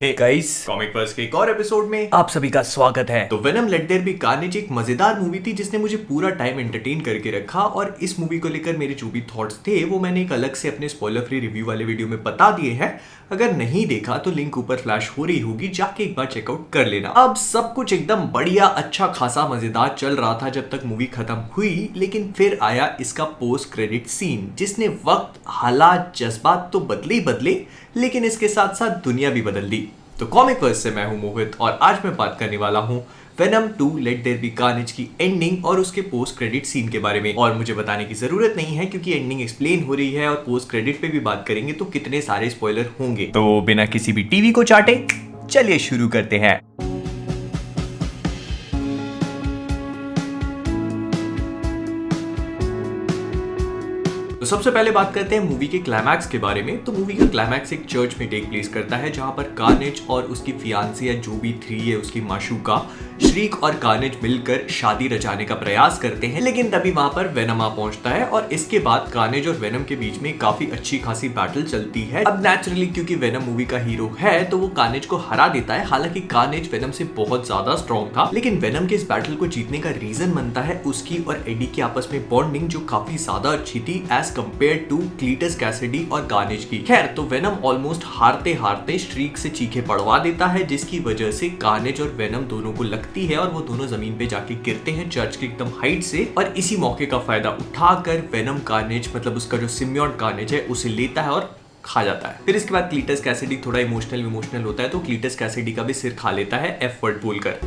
Guys, comic verse के एक और एपिसोड में आप सभी का स्वागत है। तो Venom let there be carnage एक मजेदार मूवी थी जिसने मुझे पूरा टाइम एंटरटेन करके रखा। और इस मूवी को लेकर मेरे जो भी थॉट्स थे वो मैंने एक अलग से अपने स्पॉइलर फ्री रिव्यू वाले वीडियो में बता दिए हैं। अगर नहीं देखा तो लिंक ऊपर फ्लैश हो रही होगी, जाके एक बार चेकआउट कर लेना। अब सब कुछ एकदम बढ़िया अच्छा खासा मजेदार चल रहा था जब तक मूवी खत्म हुई, लेकिन फिर आया इसका पोस्ट क्रेडिट सीन जिसने वक्त, हालात, जज्बात तो बदले ही बदले, लेकिन इसके साथ साथ दुनिया भी बदल दी। तो कॉमिक वर्स से मैं हूं मोहित और आज मैं बात करने वाला हूं Venom 2 let there be carnage की एंडिंग और उसके पोस्ट क्रेडिट सीन के बारे में। और मुझे बताने की जरूरत नहीं है क्योंकि एंडिंग एक्सप्लेन हो रही है और पोस्ट क्रेडिट पे भी बात करेंगे तो कितने सारे स्पॉइलर होंगे। तो बिना किसी भी टीवी को चाटे चलिए शुरू करते हैं। तो सबसे पहले बात करते हैं मूवी के क्लाइमैक्स के बारे में। तो मूवी का क्लाइमैक्स एक चर्च में टेक प्लेस करता है जहां पर कार्नेज और उसकी फियांसी या जो भी 3 है उसकी माशूका श्रीक और कार्नेज मिलकर शादी रचाने का प्रयास करते हैं, लेकिन तभी वहां पर वेनम आ पहुंचता है और इसके बाद कार्नेज और वेनम के बीच में काफी अच्छी खासी बैटल चलती है। अब नेचुरली क्योंकि वेनम मूवी का हीरो है तो वो कार्नेज को हरा देता है। हालांकि कार्नेज वेनम से बहुत ज्यादा स्ट्रॉन्ग था, लेकिन वेनम के इस बैटल को जीतने का रीजन बनता है उसकी और एडी की आपस में बॉन्डिंग जो काफी ज्यादा अच्छी थी as compare to Cletus Cassidy और कार्नेज की। खैर, तो वेनम ऑलमोस्ट हारते हारते श्रीक से चीखे पड़वा देता है जिसकी वजह से कार्नेज और वेनम दोनों को लगती है और वो दोनों जमीन पे जाके गिरते हैं चर्च के एकदम हाइट से। और इसी मौके का फायदा उठाकर वेनम कार्नेज मतलब उसका जो सिम्बियोट कार्नेज है उसे लेता है और खा जाता है। फिर इसके बाद क्लीटस कैसिडी थोड़ा इमोशनल होता है तो क्लीटस कैसिडी का भी सिर खा लेता है एफ वर्ड बोलकर।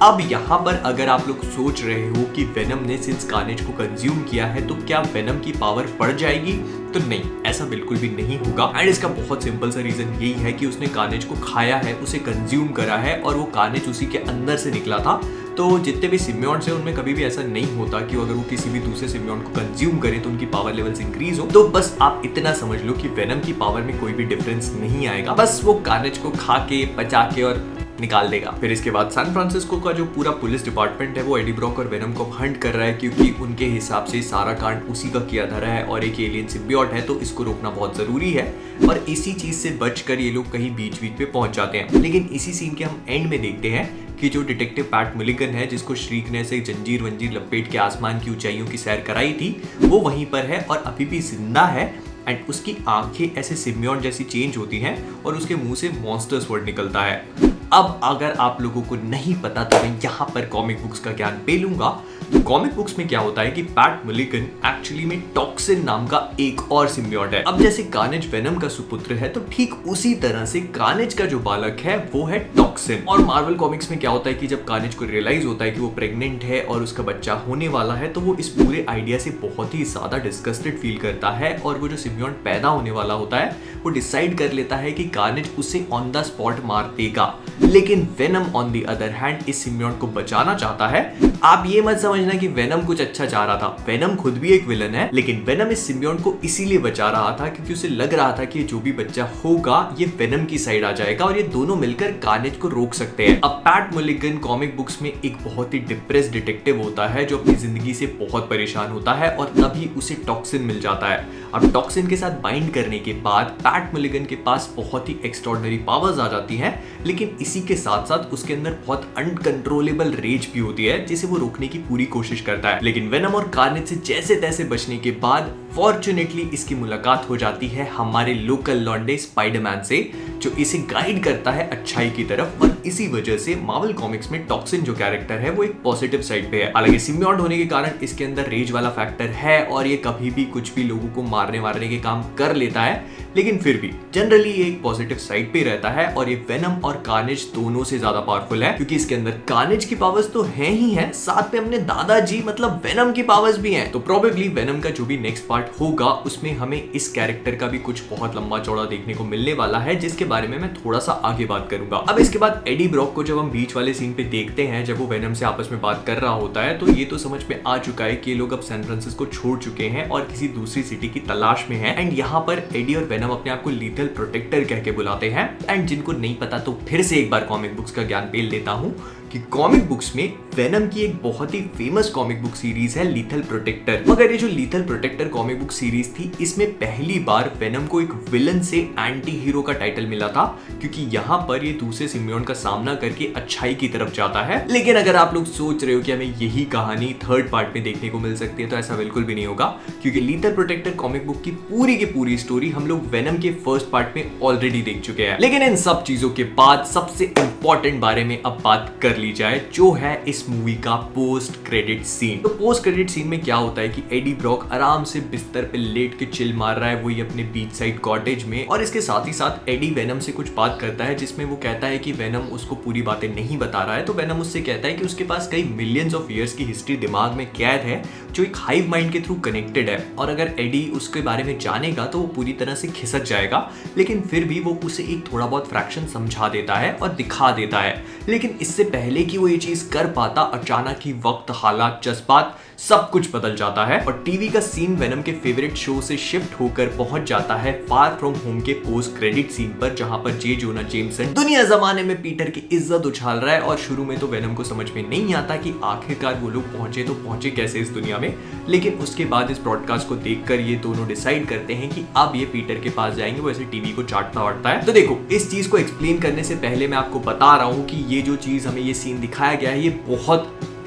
अब यहाँ पर अगर आप लोग सोच रहे हो कि वेनम ने सिंस कार्नेज को कंज्यूम किया है तो क्या वेनम की पावर बढ़ जाएगी, तो नहीं, ऐसा बिल्कुल भी नहीं होगा। एंड इसका बहुत सिंपल सा रीजन यही है कि उसने कार्नेज को खाया है, उसे कंज्यूम करा है और वो कार्नेज उसी के अंदर से निकला था। तो जितने भी सिम्बियोट्स हैं उनमें कभी भी ऐसा नहीं होता कि अगर वो किसी भी दूसरे सिम्बियोट को कंज्यूम करे तो उनकी पावर लेवल्स इंक्रीज हो। तो बस आप इतना समझ लो कि वेनम की पावर में कोई भी डिफरेंस नहीं आएगा, बस वो कार्नेज को खा के पचा के और निकाल देगा। फिर इसके बाद सैन फ्रांसिस्को का जो पूरा पुलिस डिपार्टमेंट है वो एडी ब्रॉक और वेनम को हंट कर रहा है क्योंकि उनके हिसाब से सारा कांड उसी का किया धरा है और एक एलियन सिम्बियोट है तो इसको रोकना बहुत जरूरी है। और इसी चीज से बचकर ये लोग कहीं बीच पे पहुंच जाते हैं। लेकिन इसी सीन के हम एंड में देखते हैं कि जो डिटेक्टिव पैट मिलिगन है जिसको श्रीक ने ऐसे जंजीर वंजीर लपेट के आसमान की ऊंचाइयों की सैर कराई थी वो वहीं पर है और अभी भी जिंदा है। एंड उसकी आंखें ऐसे सिम्बियोट जैसी चेंज होती हैं और उसके मुंह से मॉन्स्टर्स वर्ड निकलता है। अब अगर आप लोगों को नहीं पता तो मैं यहाँ पर कॉमिक बुक्स का ज्ञान पेलूंगा। तो कॉमिक बुक्स में क्या होता है कि पैट मिलिगन एक्चुअली में टॉक्सिन नाम का एक और सिम्बियोट है। अब जैसे कार्नेज वेनम का सुपुत्र है तो ठीक उसी तरह से कार्नेज का जो बालक है वो है टॉक्सिन। और मार्वल कॉमिक्स में क्या होता है कि जब कार्नेज को रियलाइज होता है कि वो प्रेग्नेंट है और उसका बच्चा होने वाला है तो वो इस पूरे आइडिया से बहुत ही ज्यादा डिस्गस्टेड फील करता है और वो जो सिम्बियोट पैदा होने वाला होता है वो डिसाइड कर लेता है कि कार्नेज उसे ऑन द स्पॉट मार देगा। लेकिन venom on the other hand इस सिम्बियोट को बचाना चाहता है। आप ये मत समझना कि वेनम कुछ अच्छा चाह रहा था, वेनम खुद भी एक विलन है, लेकिन वेनम इस सिम्बियोट को इसीलिए बचा रहा था क्योंकि उसे लग रहा था कि जो भी बच्चा होगा ये वेनम की साइड आ जाएगा और ये दोनों मिलकर कार्नेज को रोक सकते हैं। अब पैट मिलिगन कॉमिक बुक्स में एक बहुत ही डिप्रेस्ड डिटेक्टिव होता है जो अपनी जिंदगी से बहुत परेशान होता है और तभी उसे टॉक्सिन मिल जाता है। अब टॉक्सिन के साथ बाइंड करने के बाद पैट मिलिगन के पास बहुत ही एक्स्ट्रॉर्डिनरी पावर्स आ जाती हैं, लेकिन इसी के साथ साथ उसके अंदर बहुत अनकंट्रोलेबल रेज भी होती है जिसे वो रोकने की पूरी कोशिश करता है। लेकिन वेनम और कार्नेज से जैसे तैसे बचने के बाद फॉर्चुनेटली इसकी मुलाकात हो जाती है हमारे लोकल लॉन्डे स्पाइडरमैन से जो इसे गाइड करता है अच्छाई की तरफ। और इसी वजह से मार्वल कॉमिक्स में टॉक्सिन जो कैरेक्टर है वो एक पॉजिटिव साइड पे है। हालांकि सिम्बियोट होने के कारण इसके अंदर रेज वाला फैक्टर है और ये कभी भी कुछ भी लोगों को मारने के काम कर लेता है, लेकिन फिर भी जनरली ये एक पॉजिटिव साइड पे रहता है। और ये वेनम और कार्नेज दोनों से ज्यादा पावरफुल है क्योंकि इसके अंदर कार्नेज की पावर्स तो हैं ही हैं, साथ में अपने दादाजी मतलब वेनम की पावर्स भी हैं। तो प्रोबेबली वेनम का जो भी नेक्स्ट पार्ट होगा उसमें हमें इस कैरेक्टर का भी कुछ बहुत लंबा चौड़ा देखने को मिलने वाला है जिसके बारे में मैं थोड़ा सा आगे बात करूंगा। अब इसके बाद एडी ब्रॉक को जब हम बीच वाले सीन पे देखते हैं जब वो वेनम से आपस में बात कर रहा होता है तो ये तो समझ में आ चुका है कि ये लोग अब सैन फ्रांसिस्को छोड़ चुके हैं और किसी दूसरी सिटी की तलाश में हैं। एंड यहाँ पर एडी और वेनम अपने आप को लीथल प्रोटेक्टर कह के बुलाते हैं। एंड जिनको नहीं पता तो फिर से एक बार कॉमिक बुक्स का ज्ञान पेल देता हूँ। कि कॉमिक बुक्स में वेनम की एक बहुत ही फेमस कॉमिक बुक सीरीज है लीथल प्रोटेक्टर। मगर ये जो lethal protector comic book series थी, इसमें पहली बार वेनम को एक विलन से एंटी हीरो का टाइटल मिला था, क्योंकि यहाँ पर ये दूसरे सिम्बियोट का सामना करके अच्छाई की तरफ जाता है। लेकिन अगर आप लोग सोच रहे हो कि हमें यही कहानी थर्ड पार्ट में देखने को मिल सकती है, तो ऐसा बिल्कुल भी नहीं होगा, क्योंकि लीथल प्रोटेक्टर कॉमिक बुक की पूरी स्टोरी हम लोग वेनम के फर्स्ट पार्ट में ऑलरेडी देख चुके हैं। लेकिन इन सब चीजों के बाद सबसे इंपॉर्टेंट बारे में अब बात कर ली जाए, जो है इस मूवी का पोस्ट क्रेडिट सीन। तो पोस्ट क्रेडिट सीन में क्या होता है कि एडी ब्रॉक आराम से बिस्तर पे लेट के चिल मार रहा है, वही अपने बीच साइड कॉटेज में, और इसके साथ ही साथ एडी वेनम से कुछ बात करता है जिसमें वो कहता है कि वेनम उसको पूरी बातें नहीं बता रहा है। तो वेनम उससे कहता है कि उसके पास कई मिलियंस ऑफ ईयर्स की हिस्ट्री दिमाग में कैद है, जो एक हाइव माइंड के थ्रू कनेक्टेड है, और अगर एडी उसके बारे में जानेगा तो वो पूरी तरह से खिसक जाएगा। लेकिन फिर भी वो उसे एक थोड़ा बहुत फ्रैक्शन समझा देता है और दिखा देता है। लेकिन इससे पहले कि वो ये चीज कर पाता, अचानक ही वक्त, हालात, जज्बात सब कुछ बदल जाता है और टीवी का सीन वेनम के फेवरेट शो से शिफ्ट होकर पहुंच जाता है फार फ्रॉम होम के पोस्ट क्रेडिट सीन पर, जहां पर जे जोना जेमसन दुनिया जमाने में पीटर की इज्जत उछाल रहा है। और शुरू में तो वेनम को समझ में नहीं आता कि आखिरकार वो लोग पहुंचे कैसे इस दुनिया में। लेकिन उसके बाद इस ब्रॉडकास्ट को देखकर ये दोनों डिसाइड करते हैं कि अब ये पीटर के पास जाएंगे, वो ऐसे टीवी को चाटता वाटता है। तो देखो, इस चीज को एक्सप्लेन करने से पहले मैं आपको बता रहा हूं कि ये जो चीज हमें ये सीन दिखाया गया है, ये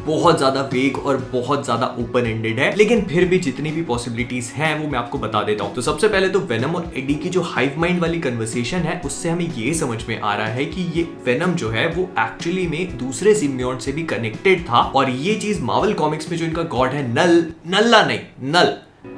बहुत ज्यादा वेग और बहुत ज्यादा ओपन एंडेड है। लेकिन फिर भी जितनी भी पॉसिबिलिटीज हैं वो मैं आपको बता देता हूं। तो सबसे पहले तो वेनम और एडी की जो हाइव माइंड वाली कन्वर्सेशन है, उससे हमें ये समझ में आ रहा है कि ये वेनम जो है वो एक्चुअली में दूसरे सिम्बियोट से भी कनेक्टेड था, और ये चीज मार्वल कॉमिक्स में जो इनका गॉड है नल,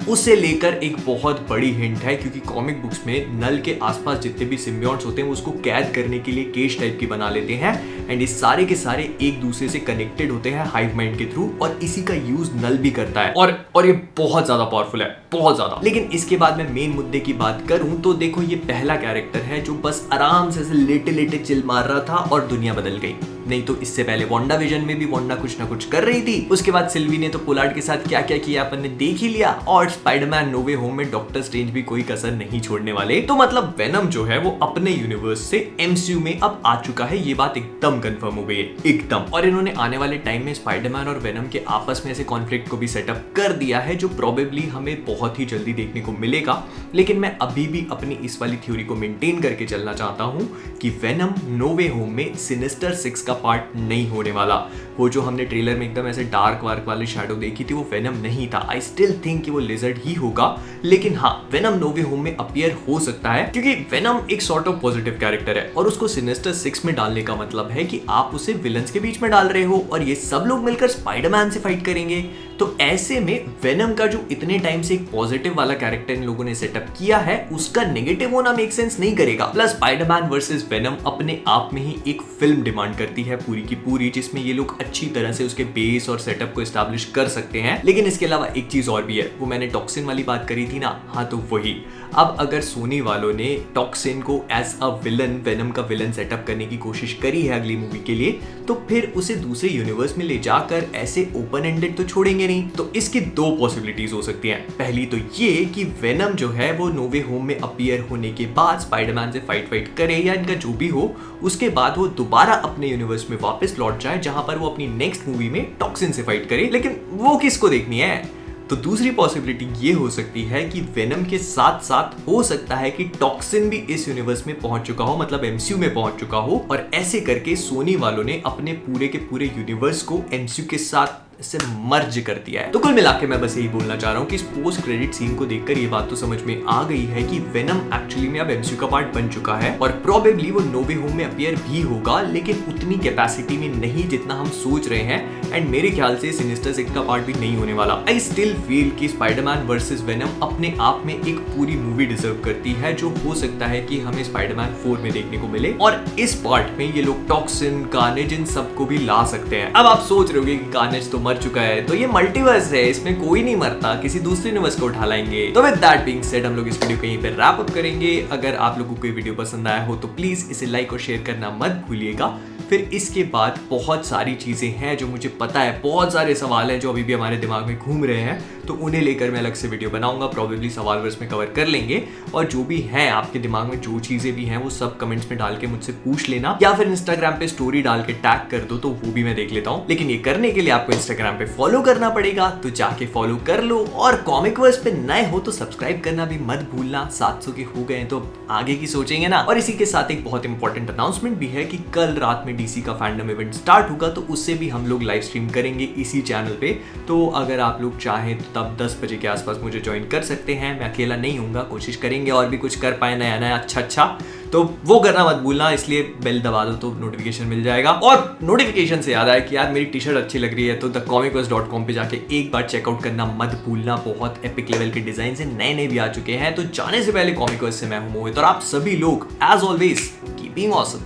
उसे लेकर एक बहुत बड़ी हिंट है, क्योंकि कॉमिक बुक्स में नल के आसपास जितने भी सिम्बियोट्स होते हैं वो उसको कैद करने के लिए केज टाइप की बना लेते हैं, एंड ये सारे के सारे एक दूसरे से कनेक्टेड होते हैं हाइव माइंड के थ्रू, और इसी का यूज नल भी करता है, और ये बहुत ज्यादा पावरफुल है, बहुत ज्यादा। लेकिन इसके बाद मैं मेन मुद्दे की बात करूं तो देखो, ये पहला कैरेक्टर है जो बस आराम से लेटे चिल मार रहा था और दुनिया बदल गई। नहीं तो इससे पहले वांडा विजन में भी वांडा कुछ ना कुछ कर रही थी, उसके बाद सिल्वी ने तो पोलार्ड के साथ क्या क्या किया अपन ने देख ही लिया, और स्पाइडरमैन नो वे होम में डॉक्टर स्ट्रेंज भी कोई कसर नहीं छोड़ने वाले। तो मतलब वेनम जो है वो अपने यूनिवर्स से एमसीयू में अब आ चुका है, ये बात एकदम कंफर्म हो गई है, एकदम। और इन्होंने आने वाले टाइम में स्पाइडरमैन और वेनम के आपस में ऐसे कॉन्फ्लिक्ट को भी सेटअप कर दिया है, जो प्रोबेबली हमें बहुत ही जल्दी देखने को मिलेगा। लेकिन मैं अभी भी अपनी इस वाली थ्योरी को मेंटेन करके चलना चाहता हूं कि वेनम नो वे होम में सिनिस्टर 6 का पार्ट नहीं होने वाला। वो जो हमने ट्रेलर में एकदम ऐसे डार्क वार्क वाली शैडो देखी थी, वो वेनम नहीं था। आई स्टिल थिंक कि वो लिजर्ड ही होगा। लेकिन हाँ, वेनम नो वे होम में अपीयर हो सकता है, क्योंकि वेनम एक सॉर्ट ऑफ पॉजिटिव कैरेक्टर है, और उसको सिनिस्टर 6 में डालने का मतलब है कि आप उसे विलन्स के बीच में डाल रहे हो, और ये सब लोग मिलकर स्पाइडरमैन से फाइट करेंगे। तो ऐसे में वेनम का जो इतने टाइम से एक पॉजिटिव वाला कैरेक्टर इन लोगों ने सेटअप किया है, उसका नेगेटिव होना मेक सेंस नहीं करेगा। प्लस स्पाइडरमैन वर्सेस वेनम अपने आप में ही एक फिल्म डिमांड करती है पूरी की पूरी, जिसमें ये लोग अच्छी तरह से उसके बेस और सेटअप को एस्टैब्लिश कर सकते हैं। लेकिन इसके अलावा एक चीज और भी है, वो मैंने टॉक्सिन वाली बात करी थी ना, हाँ तो वही। अब अगर सोनी वालों ने टॉक्सिन को एज अ विलन, वेनम का विलन सेटअप करने की कोशिश करी है अगली मूवी के लिए, तो फिर उसे दूसरे यूनिवर्स में ले जाकर ऐसे ओपन एंडेड तो छोड़ेंगे नहीं। तो इसकी दो पॉसिबिलिटीज हो सकती हैं। पहली तो ये कि वेनम जो है वो नो वे होम में अपीयर होने के बाद स्पाइडरमैन से फाइट करे, या इनका जो भी हो, उसके बाद वो दोबारा अपने यूनिवर्स में वापस लौट जाए, जहां पर वो अपनी नेक्स्ट मूवी में टॉक्सिन से फाइट करे। लेकिन वो किसको देखनी है? तो दूसरी पॉसिबिलिटी ये हो सकती है कि वेनम के साथ साथ हो सकता है कि टॉक्सिन भी इस यूनिवर्स में पहुंच चुका हो, मतलब एमसीयू में पहुंच चुका हो, और ऐसे करके सोनी वालों ने अपने पूरे के पूरे यूनिवर्स को एमसीयू के साथ से मर्ज कर दिया है। तो कुल मिला के मैं बस यही बोलना चाह रहा हूँ कि इस पोस्ट क्रेडिट सीन को देखकर ये बात तो समझ में आ गई है कि वेनम एक्चुअली में अब एमसीयू का पार्ट बन चुका है, और प्रोबेबली वो नो वे होम में अपीयर भी होगा, लेकिन उतनी कैपेसिटी में नहीं जितना हम सोच रहे हैं। एंड मेरे ख्याल से सिनिस्टर 6 का पार्ट भी नहीं होने वाला। आई स्टिल फील कि स्पाइडरमैन वर्सेस वेनम अपने आप में एक पूरी मूवी डिजर्व करती है, जो हो सकता है कि हमें स्पाइडरमैन 4 में देखने को मिले, और इस पार्ट में ये लोग टॉक्सिन, कार्नेज, इन सबको भी ला सकते हैं। अब आप सोच रहे होगे कि कार्नेज तो मर चुका है, तो ये मल्टीवर्स है, इसमें कोई नहीं मरता, किसी दूसरे यूनिवर्स को उठा लाएंगे। तो विद दैट बीइंग सेड, हम लोग इस वीडियो को यहीं पे रैप अप करेंगे। अगर आप लोगों को ये वीडियो पसंद आया हो तो प्लीज इसे लाइक और शेयर करना मत भूलिएगा। फिर इसके बाद बहुत सारी चीज़ें हैं जो मुझे पता है, बहुत सारे सवाल हैं जो अभी भी हमारे दिमाग में घूम रहे हैं, तो उन्हें लेकर मैं अलग से वीडियो बनाऊंगा, प्रोबेबली सवाल वर्स में कवर कर लेंगे। और जो भी हैं आपके दिमाग में, जो चीज़ें भी हैं, वो सब कमेंट्स में डाल के मुझसे पूछ लेना, या फिर इंस्टाग्राम पे स्टोरी डाल के टैग कर दो, तो वो भी मैं देख लेता हूँ। लेकिन ये करने के लिए आपको इंस्टाग्राम पे फॉलो करना पड़ेगा, तो जाके फॉलो कर लो। और कॉमिक वर्स पे नए हो तो सब्सक्राइब करना भी मत भूलना। 700 के हो गए तो आगे की सोचेंगे ना। और इसी के साथ एक बहुत इंपॉर्टेंट अनाउंसमेंट भी है कि कल रात में डीसी का फैंडम इवेंट स्टार्ट होगा, तो उससे भी हम लोग लाइव स्ट्रीम करेंगे इसी चैनल पे। तो अगर आप लोग चाहें तो तब 10 बजे के आसपास मुझे ज्वाइन कर सकते हैं। मैं अकेला नहीं हूँगा, कोशिश करेंगे और भी कुछ कर पाए नया नया अच्छा, तो वो करना मत भूलना। इसलिए बेल दबा दो तो नोटिफिकेशन मिल जाएगा। और नोटिफिकेशन से याद आया कि यार मेरी टी शर्ट अच्छी लग रही है, तो thecomicverse.com पे जाके एक बार चेकआउट करना मत भूलना। बहुत एपिक लेवल के डिजाइन से नए भी आ चुके हैं। तो जाने से पहले कॉमिक वर्स से मैं हूं मोहित, और आप सभी लोग as always keep being awesome.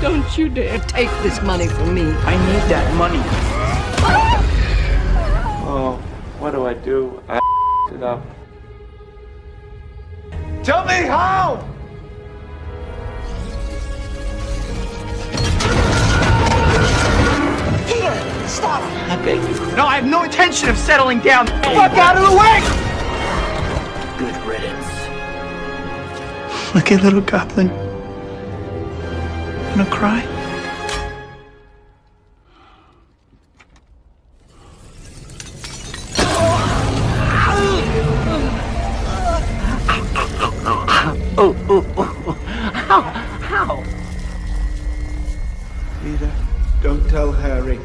Don't you dare take this money from me. I need that money. Oh, what do I do? I it up. Tell me how! Here, stop. Okay. No, I have no intention of settling down. Fuck out of the way! Good riddance. Like a little goblin. Gonna cry? Peter, don't tell Harry.